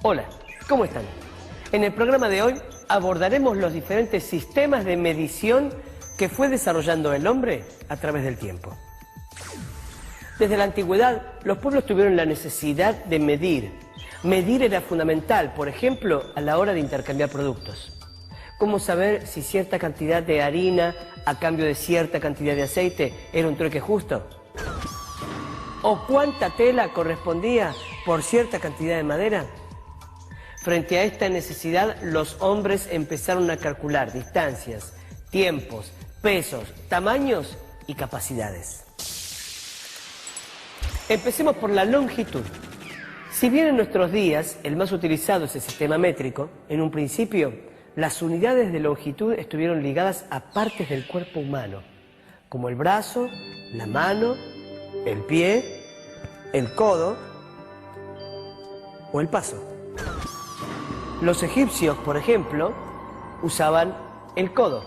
Hola, ¿cómo están? En el programa de hoy abordaremos los diferentes sistemas de medición que fue desarrollando el hombre a través del tiempo. Desde la antigüedad, los pueblos tuvieron la necesidad de medir. Medir era fundamental, por ejemplo, a la hora de intercambiar productos. ¿Cómo saber si cierta cantidad de harina a cambio de cierta cantidad de aceite era un trueque justo? ¿O cuánta tela correspondía por cierta cantidad de madera? Frente a esta necesidad, los hombres empezaron a calcular distancias, tiempos, pesos, tamaños y capacidades. Empecemos por la longitud. Si bien en nuestros días el más utilizado es el sistema métrico, en un principio las unidades de longitud estuvieron ligadas a partes del cuerpo humano, como el brazo, la mano, el pie, el codo o el paso. Los egipcios, por ejemplo, usaban el codo,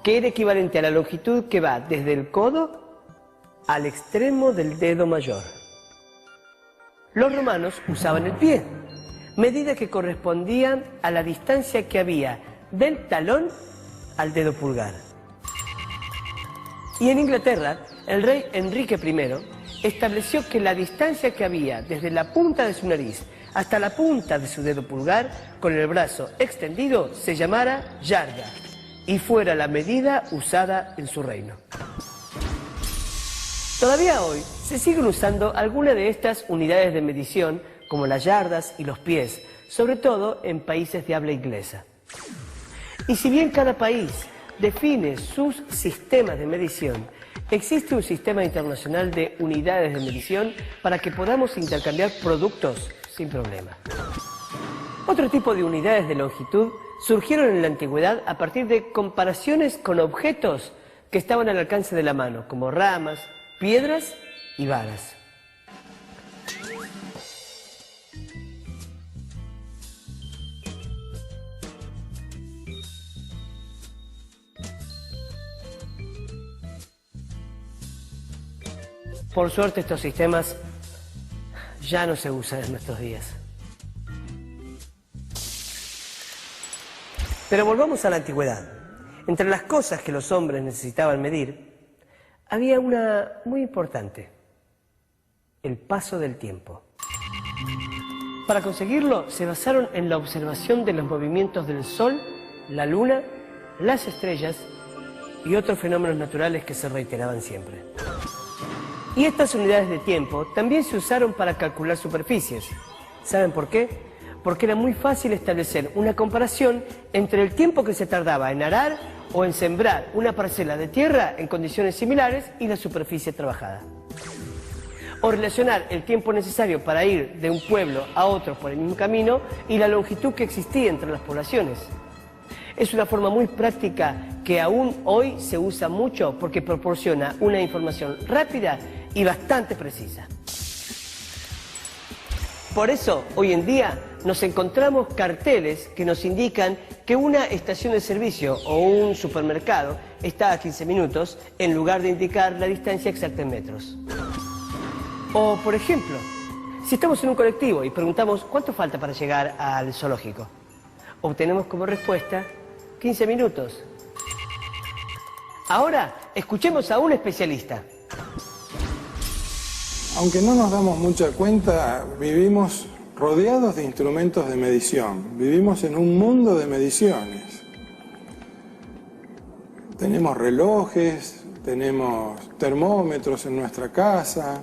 que era equivalente a la longitud que va desde el codo al extremo del dedo mayor. Los romanos usaban el pie, medida que correspondía a la distancia que había del talón al dedo pulgar. Y en Inglaterra, el rey Enrique I estableció que la distancia que había desde la punta de su nariz hasta la punta de su dedo pulgar, con el brazo extendido, se llamara yarda, y fuera la medida usada en su reino. Todavía hoy se siguen usando algunas de estas unidades de medición, como las yardas y los pies, sobre todo en países de habla inglesa. Y si bien cada país define sus sistemas de medición, existe un sistema internacional de unidades de medición para que podamos intercambiar productos sin problema. Otro tipo de unidades de longitud surgieron en la antigüedad a partir de comparaciones con objetos que estaban al alcance de la mano, como ramas, piedras y varas. Por suerte estos sistemas ya no se usan en nuestros días. Pero volvamos a la antigüedad. Entre las cosas que los hombres necesitaban medir, había una muy importante: el paso del tiempo. Para conseguirlo, se basaron en la observación de los movimientos del Sol, la Luna, las estrellas y otros fenómenos naturales que se reiteraban siempre. Y estas unidades de tiempo también se usaron para calcular superficies. ¿Saben por qué? Porque era muy fácil establecer una comparación entre el tiempo que se tardaba en arar o en sembrar una parcela de tierra en condiciones similares y la superficie trabajada. O relacionar el tiempo necesario para ir de un pueblo a otro por el mismo camino y la longitud que existía entre las poblaciones. Es una forma muy práctica que aún hoy se usa mucho porque proporciona una información rápida y bastante precisa. Por eso, hoy en día, nos encontramos carteles que nos indican que una estación de servicio o un supermercado está a 15 minutos, en lugar de indicar la distancia exacta en metros. O, por ejemplo, si estamos en un colectivo y preguntamos ¿cuánto falta para llegar al zoológico?, obtenemos como respuesta 15 minutos. Ahora, escuchemos a un especialista. Aunque no nos damos mucha cuenta, vivimos rodeados de instrumentos de medición. Vivimos en un mundo de mediciones. Tenemos relojes, tenemos termómetros en nuestra casa.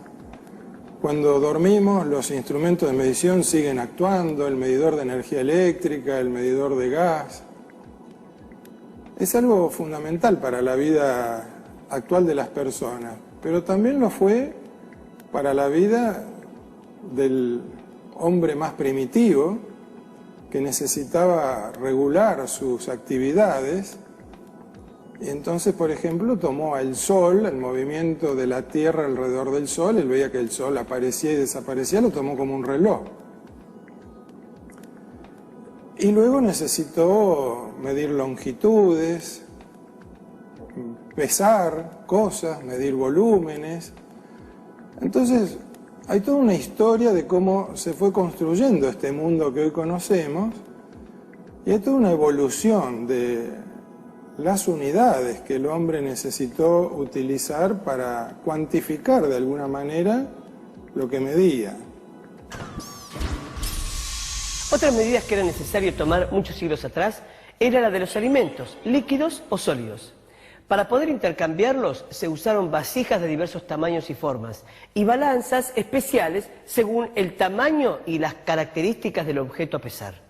Cuando dormimos, los instrumentos de medición siguen actuando, el medidor de energía eléctrica, el medidor de gas. Es algo fundamental para la vida actual de las personas, pero también lo fue para la vida del hombre más primitivo, que necesitaba regular sus actividades. Y entonces, por ejemplo, tomó el sol, el movimiento de la Tierra alrededor del sol, él veía que el sol aparecía y desaparecía, lo tomó como un reloj. Y luego necesitó medir longitudes, pesar cosas, medir volúmenes. Entonces, hay toda una historia de cómo se fue construyendo este mundo que hoy conocemos, y hay toda una evolución de las unidades que el hombre necesitó utilizar para cuantificar de alguna manera lo que medía. Otras medidas que era necesario tomar muchos siglos atrás era la de los alimentos, líquidos o sólidos. Para poder intercambiarlos se usaron vasijas de diversos tamaños y formas y balanzas especiales según el tamaño y las características del objeto a pesar.